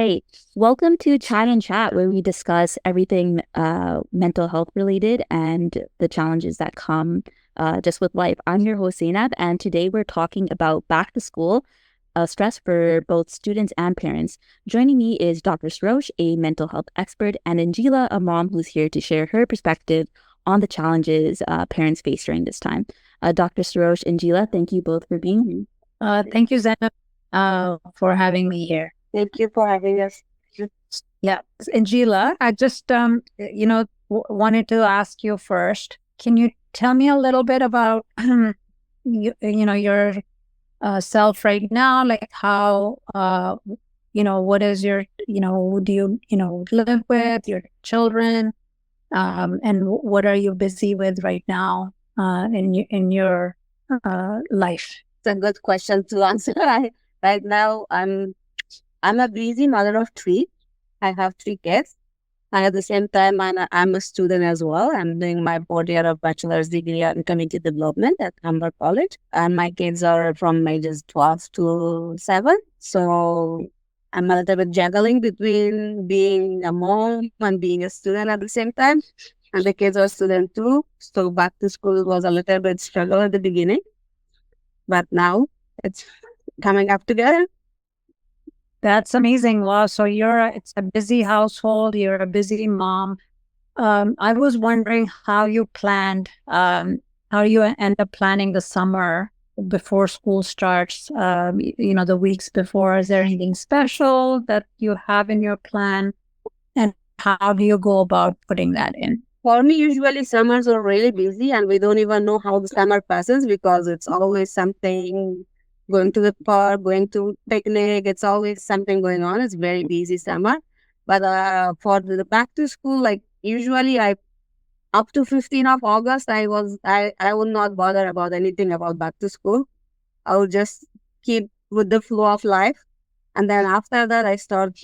right. Welcome to Chat and Chat, where we discuss everything mental health related and the challenges that come just with life. I'm your host, Zainab, and today we're talking about back to school, stress for both students and parents. Joining me is Dr. Srosh, a mental health expert, and Injila, a mom who's here to share her perspective on the challenges parents face during this time. Dr. Srosh, Injila, thank you both for being here. Thank you, Zainab, for having me here. Thank you for having us. Yeah, Injila, I just wanted to ask you first. Can you tell me a little bit about your self right now? Like how what is your who do you live with, your children, and what are you busy with right now in your life? It's a good question to answer. Right now, I'm a busy mother of three. I have three kids. And at the same time, I'm a student as well. I'm doing my fourth year of bachelor's degree in community development at Humber College. And my kids are from ages 12 to 7. So I'm a little bit juggling between being a mom and being a student at the same time. And the kids are students too. So back to school was a little bit struggle at the beginning. But now it's coming up together. That's amazing. Wow. So it's a busy household. You're a busy mom. I was wondering how you planned, how you end up planning the summer before school starts, the weeks before. Is there anything special that you have in your plan? And how do you go about putting that in? For me, usually summers are really busy and we don't even know how the summer passes because it's always something going to the park, going to picnic. It's always something going on. It's very busy summer. But for the back to school, like usually up to 15th of August, I would not bother about anything about back to school. I would just keep with the flow of life. And then after that, I start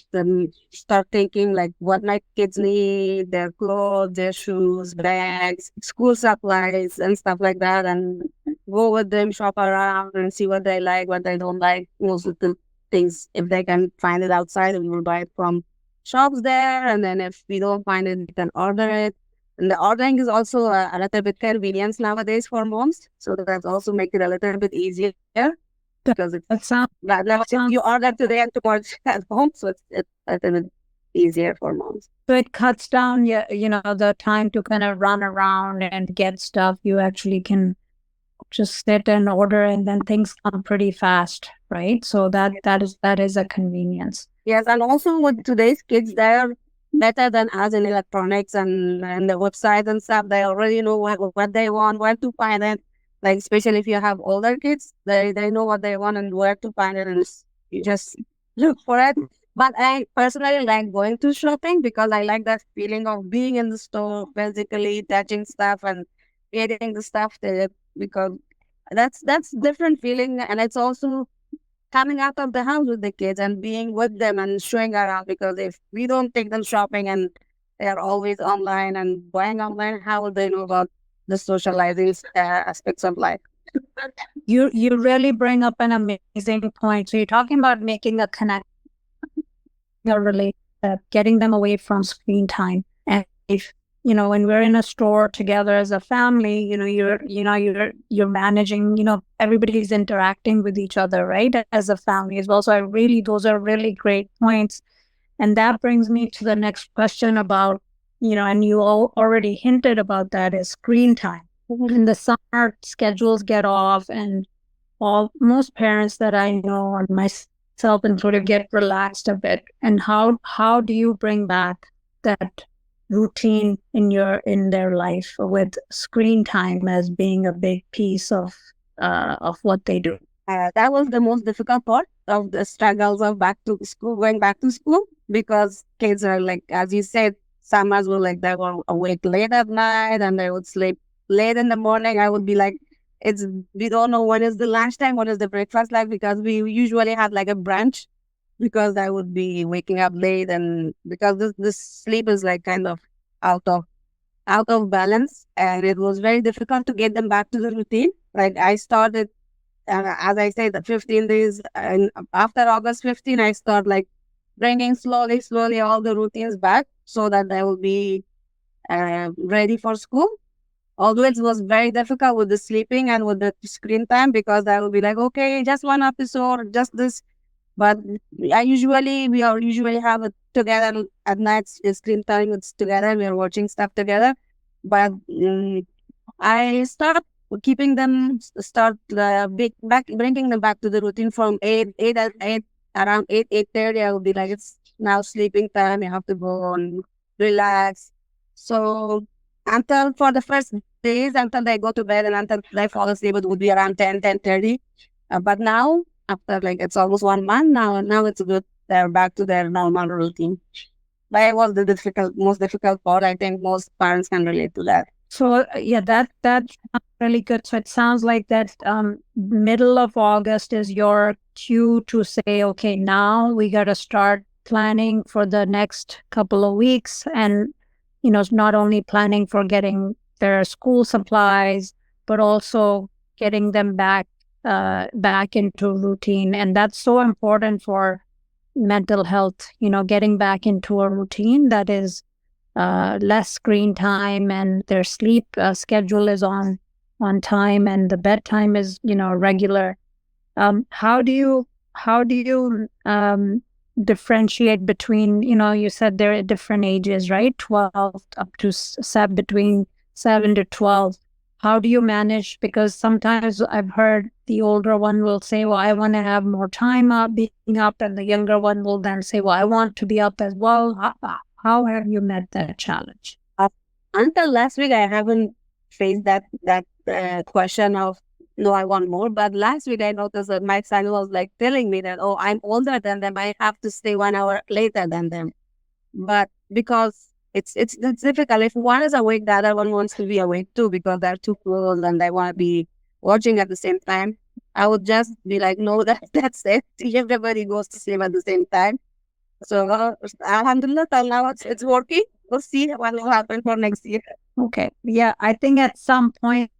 thinking like what my kids need, their clothes, their shoes, bags, school supplies and stuff like that. And go with them, shop around and see what they like, what they don't like. Most of the things, if they can find it outside, we will buy it from shops there. And then if we don't find it, we can order it. And the ordering is also a little bit convenience nowadays for moms. So that also makes it a little bbit easier. Because if you order today and tomorrow at home, so it's a little bit easier for moms. So it cuts down, the time to kind of run around and get stuff. You actually can just sit and order, and then things come pretty fast, right? So that is a convenience. Yes, and also with today's kids, they're better than us in electronics and the websites and stuff. They already know what they want, where to find it. Like, especially if you have older kids, they know what they want and where to find it, and you just look for it. But I personally like going to shopping because I like that feeling of being in the store, physically touching stuff and getting the stuff there, because that's different feeling. And it's also coming out of the house with the kids and being with them and showing around, because if we don't take them shopping and they're always online and buying online, how will they know about the socializing aspects of life? You really bring up an amazing point. So you're talking about making a connection, a relationship, getting them away from screen time. And if when we're in a store together as a family, you're managing, everybody's interacting with each other, right? As a family as well. So those are really great points. And that brings me to the next question about, and you all already hinted about that, is screen time. In the summer, schedules get off, and most parents that I know, and myself included, get relaxed a bit. And how do you bring back that routine in their life with screen time as being a big piece of what they do? That was the most difficult part of the struggles of going back to school, because kids are like, as you said, summers were like they were awake late at night and they would sleep late in the morning. I would be like, we don't know when is the lunchtime, what is the breakfast like, because we usually had like a brunch, because I would be waking up late, and because this sleep is like kind of out of balance, and it was very difficult to get them back to the routine. Like I started, as I said, the 15 days, and after August 15, I start like bringing slowly all the routines back so that they will be ready for school. Although it was very difficult with the sleeping and with the screen time because I will be like, okay, just one episode, just this. But we are usually have it together at night. Screen time it's together. We are watching stuff together. But I start keeping them start bringing them back to the routine from eight around 8:30. I will be like, it's now sleeping time. You have to go and relax. So until for the first days until they go to bed and until they fall asleep, it would be around 10:30. But now after like it's almost 1 month now it's good. They're back to their normal routine. That was the most difficult part. I think most parents can relate to that. So yeah, that sounds really good. So it sounds like that middle of August is your cue to say, okay, now we got to start planning for the next couple of weeks, and not only planning for getting their school supplies, but also getting them back into routine, and that's so important for mental health. Getting back into a routine that is less screen time, and their sleep schedule is on time, and the bedtime is regular. How do you differentiate between, you said they're at different ages, right? 12 up to between 7 to 12. How do you manage? Because sometimes I've heard the older one will say, well, I want to have more time being up, and the younger one will then say, well, I want to be up as well. How have you met that challenge? Until last week, I haven't faced that question of no, I want more. But last week, I noticed that my son was like telling me that, oh, I'm older than them. I have to stay 1 hour later than them. But because it's difficult. If one is awake, the other one wants to be awake too because they're too close and they want to be watching at the same time. I would just be like, no, that's it. Everybody goes to sleep at the same time. So, alhamdulillah, till now it's working. We'll see what will happen for next year. Okay. Yeah, I think at some point,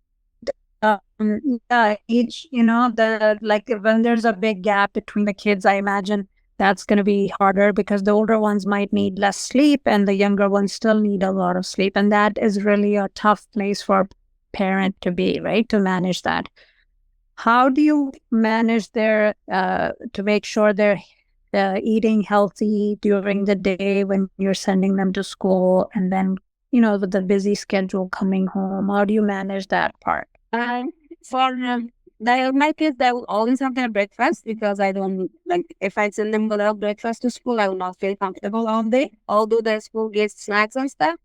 each, when there's a big gap between the kids, I imagine that's going to be harder because the older ones might need less sleep and the younger ones still need a lot of sleep. And that is really a tough place for a parent to be, right? To manage that. How do you manage to make sure they're eating healthy during the day when you're sending them to school, and then, with the busy schedule coming home? How do you manage that part? For my kids, they will always have their breakfast because I don't like if I send them without breakfast to school, I will not feel comfortable all day. Although the school gets snacks and stuff,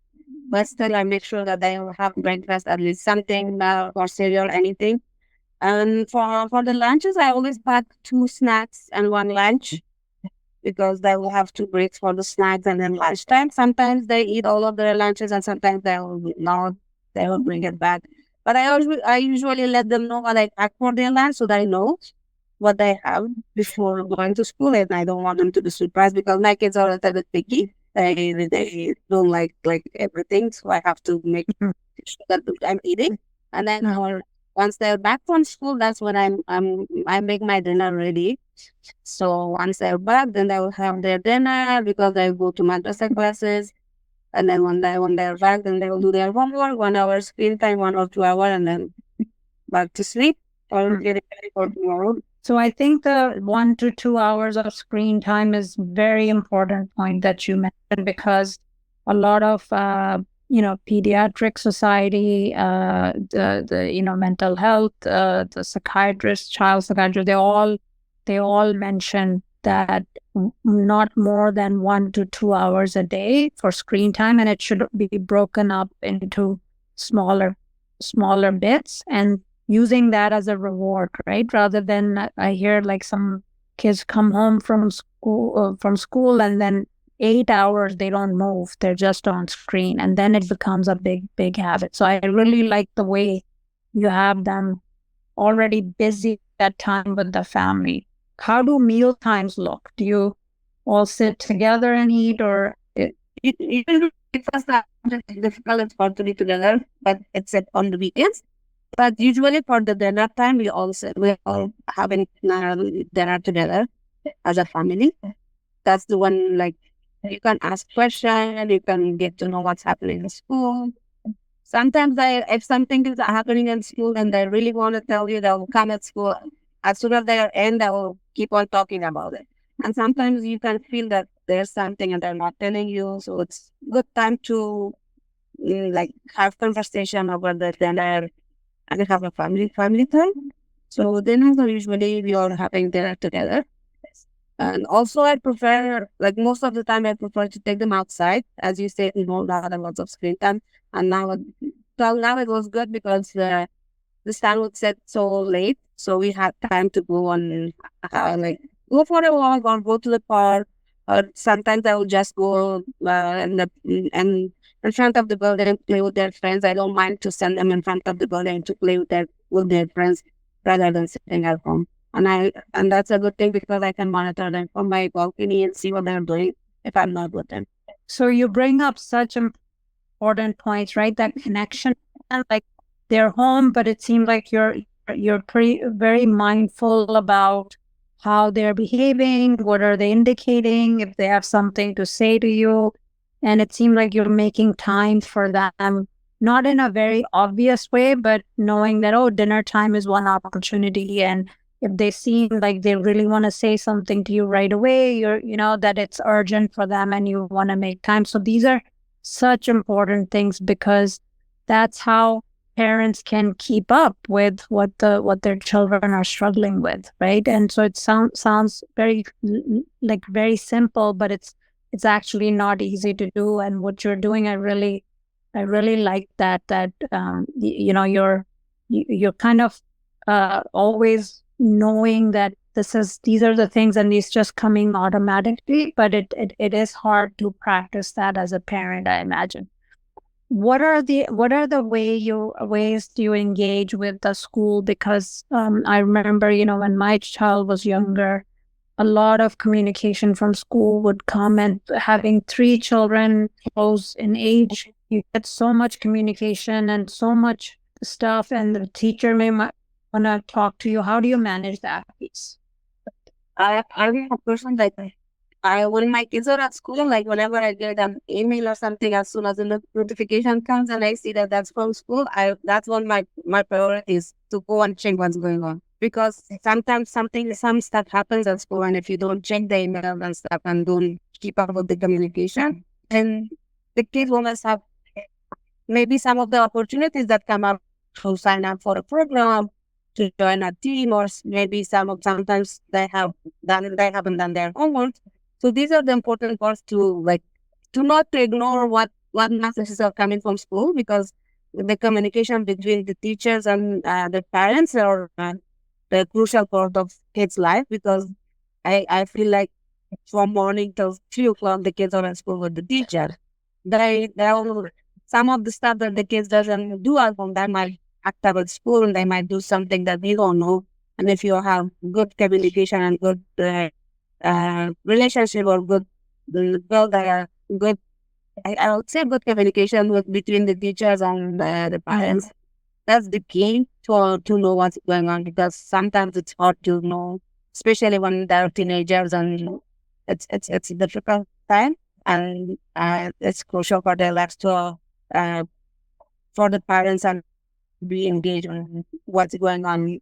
but still I make sure that they will have breakfast, at least something, milk or cereal, anything. And for the lunches, I always pack 2 snacks and 1 lunch because they will have 2 breaks for the snacks and then lunchtime. Sometimes they eat all of their lunches and sometimes they will not. They will bring it back. But I usually let them know what I pack for their lunch so they know what they have before going to school, and I don't want them to be surprised because my kids are a little bit picky. They don't like everything, so I have to make sure that I'm eating. And then once they're back from school, that's when I make my dinner ready. So once they're back, then they will have their dinner because they go to madrasa classes. And then when they're back, then they will do their homework, 1 hour screen time, 1 or 2 hours, and then back to sleep or getting ready for tomorrow. So I think the 1 to 2 hours of screen time is very important point that you mentioned, because a lot of pediatric society, the mental health, the psychiatrists, child psychiatrists, they all mention that not more than 1 to 2 hours a day for screen time, and it should be broken up into smaller bits, and using that as a reward, right? Rather than, I hear like some kids come home from school and then 8 hours they don't move, they're just on screen, and then it becomes a big habit. So I really like the way you have them already busy that time with the family. How do meal times look? Do you all sit together and eat, or even breakfast is difficult for to be together, but except on the weekends. But usually for the dinner time, we all having dinner together as a family. that's the one, like, you can ask questions, you can get to know what's happening in school. Sometimes if something is happening in school and they really want to tell you, they'll come at school. As soon as they are in, they will keep on talking about it. And sometimes you can feel that there's something and they're not telling you. So it's good time to like have conversation over the dinner and have a family time. So dinners are usually we are having dinner together. And also I prefer, like most of the time I prefer to take them outside. As you said, not a lot of screen time. And now it was good because the sun would set so late. So we had time to go on, like, go for a walk or go to the park. Or sometimes I would just go and in front of the building and play with their friends. I don't mind to send them in front of the building to play with their friends rather than sitting at home. And that's a good thing because I can monitor them from my balcony and see what they're doing if I'm not with them. So you bring up such important points, right? That connection, and like they're home, but it seems like you're very mindful about how they're behaving, what are they indicating, if they have something to say to you. And it seems like you're making time for them, not in a very obvious way, but knowing that, oh, dinner time is one opportunity. And if they seem like they really want to say something to you right away, that it's urgent for them and you want to make time. So these are such important things because that's how parents can keep up with what their children are struggling with, right? And so it sounds very very simple, but it's actually not easy to do. And what you're doing, I really like that you're kind of always knowing that these are the things and these just coming automatically, but it is hard to practice that as a parent, I imagine. What are the ways do you engage with the school? Because I remember, when my child was younger, a lot of communication from school would come, and having 3 children close in age, you get so much communication and so much stuff, and the teacher may want to talk to you. How do you manage that piece? I'm a person like when my kids are at school, like whenever I get an email or something, as soon as the notification comes and I see that that's from school, that's one my priority is to go and check what's going on. Because sometimes some stuff happens at school, and if you don't check the email and stuff and don't keep up with the communication, and the kids will miss have maybe some of the opportunities that come up to sign up for a program, to join a team, or maybe sometimes they haven't done their homework. So these are the important parts to not to ignore what messages are coming from school, because the communication between the teachers and the parents are the crucial part of kids' life, because I feel like from morning till 3 o'clock the kids are at school with the teacher. They all, some of the stuff that the kids doesn't do at home, they might act up at school, and they might do something that we don't know. And if you have good communication and good relationship, or good build a good, I would say good communication between the teachers and the parents, that's the key to know what's going on, because sometimes it's hard to know, especially when they're teenagers, and it's a difficult time, and it's crucial for their lives to for the parents and be engaged in what's going on.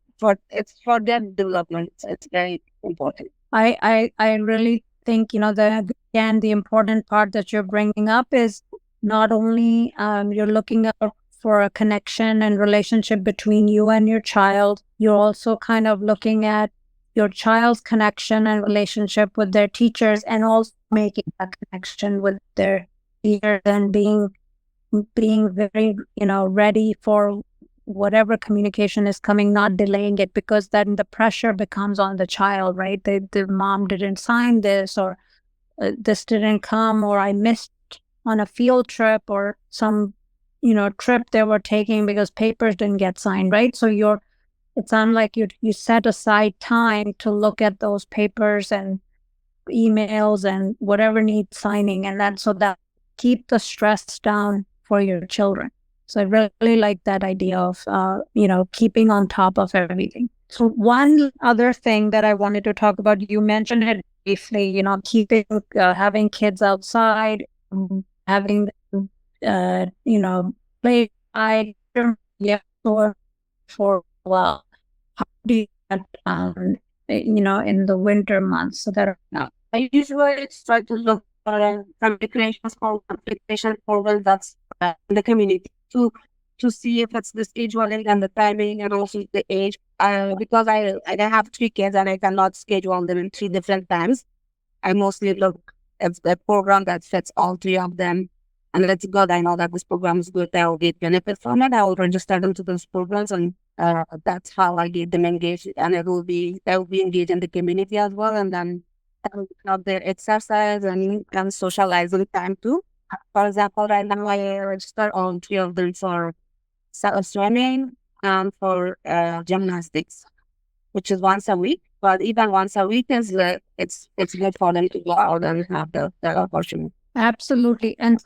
It's for their development. It's very important. I really think, the important part that you're bringing up is not only you're looking up for a connection and relationship between you and your child, you're also kind of looking at your child's connection and relationship with their teachers, and also making a connection with their teachers, and being very, ready for whatever communication is coming, not delaying it, because then the pressure becomes on the child, right? The mom didn't sign this, or this didn't come, or I missed on a field trip, or some, trip they were taking because papers didn't get signed, right? So it's unlike you set aside time to look at those papers and emails and whatever needs signing, and then so that keep the stress down for your children. So I really like that idea of, keeping on top of everything. So one other thing that I wanted to talk about, you mentioned it safely, keeping, having kids outside, having them, play outside, yeah, for a while. How do you get, in the winter months so that I usually try to look for some recreation programs that's in the community to see if it's the scheduling and the timing and also the age. Because I have 3 kids and I cannot schedule them in 3 different times. I mostly look at the program that fits all 3 of them. And let's God, I know that this program is good. I will get benefit from it. I will register them to those programs, and that's how I get them engaged. And they will be engaged in the community as well. And then I will have their exercise and socializing time too. For example, right now I register on 3 of them for swimming and for gymnastics, which is once a week. But even once a week is it's good for them to go out and have the opportunity. absolutely. And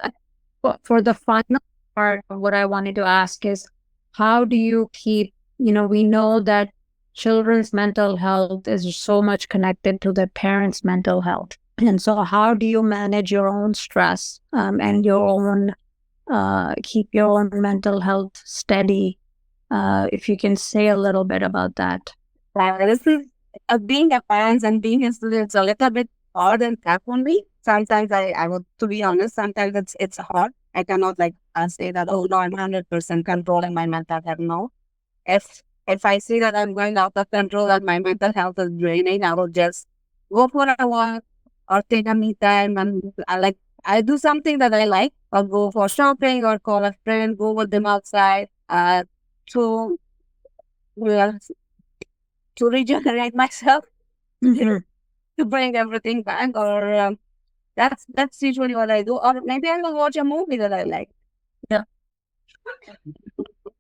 for the final part of what I wanted to ask is, how do you keep, we know that children's mental health is so much connected to their parents' mental health. And so how do you manage your own stress, and your own, keep your own mental health steady? If you can say a little bit about that. This is being a parent and being a student. It's a little bit hard and tough on me. Sometimes I would, to be honest, sometimes it's hard. I cannot say that, oh no, I'm 100% controlling my mental health. No, if I see that I'm going out of control and my mental health is draining, I will just go for a walk or take a me time, and I do something that I like. I'll go for shopping or call a friend, go with them outside to well, to regenerate myself, to bring everything back. Or that's usually what I do. Or maybe I will watch a movie that I like. Yeah.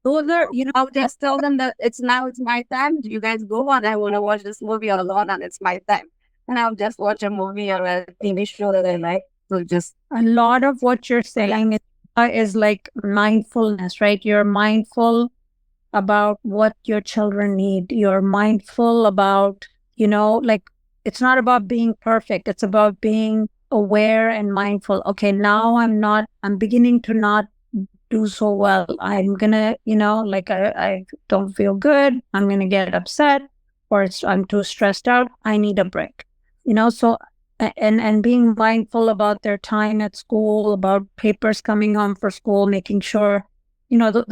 Those are, I'll just tell them that it's my time. You guys go on. I want to watch this movie alone, and it's my time. And I'll just watch a movie or a TV show that I like. So just A lot of what you're saying is like mindfulness, right? You're mindful about what your children need. You're mindful about, it's not about being perfect. It's about being aware and mindful. Okay, now I'm beginning to not do so well. I'm gonna, I don't feel good. I'm gonna get upset, or I'm too stressed out. I need a break. So and being mindful about their time at school, about papers coming home for school, making sure,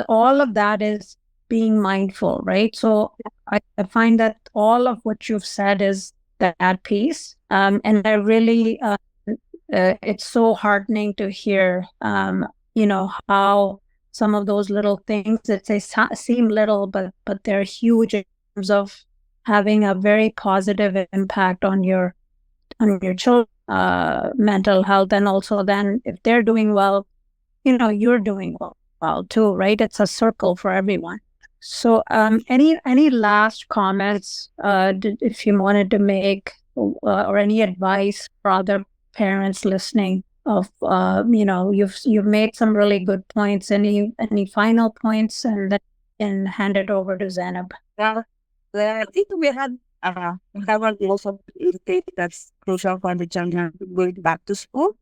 all of that is being mindful, right? So I find that all of what you've said is that piece, and I really, it's so heartening to hear, how some of those little things that seem little, but they're huge in terms of having a very positive impact on your children's mental health. And also then if they're doing well, you're doing well too, right? It's a circle for everyone. So any last comments, if you wanted to make, or any advice for other parents listening of, you've made some really good points. Any final points, and then can hand it over to Zainab. I think we had covered most of the things that's crucial for the children going back to school.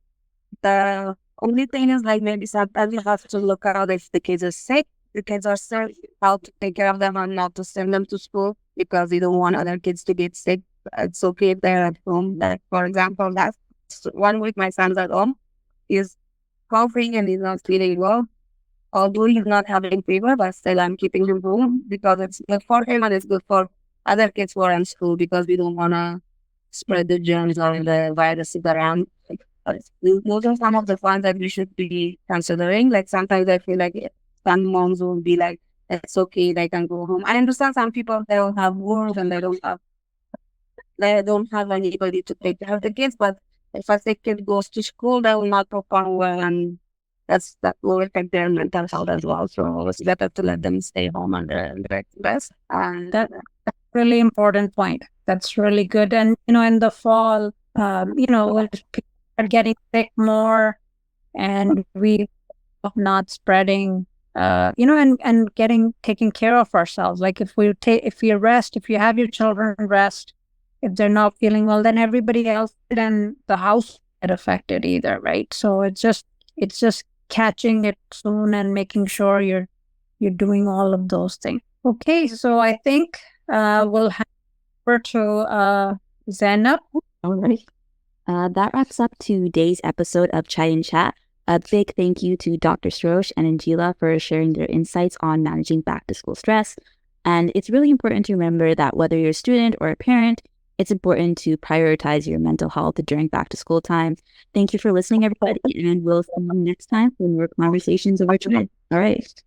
The only thing is maybe sometimes you have to look out if the kids are sick. The kids are sick, how to take care of them and not to send them to school because you don't want other kids to get sick. It's okay if they're at home. For example, last 1 week my son's at home. He's coughing and he's not feeling well. Although he's not having fever, but still I'm keeping him home because it's good for him and it's good for other kids who are in school because we don't want to spread the germs or the viruses around. Those are some of the ones that we should be considering. Sometimes I feel like some moms will be like, it's okay, they can go home. I understand some people, they don't have work and they don't have anybody to take care of the kids, but if a sick kid goes to school, they will not perform well, and that will affect their mental health as well. So it's better to let them stay home and rest. And that's a really important point. That's really good. And in the fall, when people are getting sick more, and we not spreading, and taking care of ourselves. Like if you rest, if you have your children rest, if they're not feeling well, then everybody else and the house get affected either, right? So it's just catching it soon and making sure you're doing all of those things. Okay, so I think we'll hand over to Zainab. All right. That wraps up today's episode of Chai and Chat. A big thank you to Dr. Srosh and Injila for sharing their insights on managing back-to-school stress. And it's really important to remember that whether you're a student or a parent, it's important to prioritize your mental health during back-to-school time. Thank you for listening, everybody, and we'll see you next time for more conversations over Chai. All right.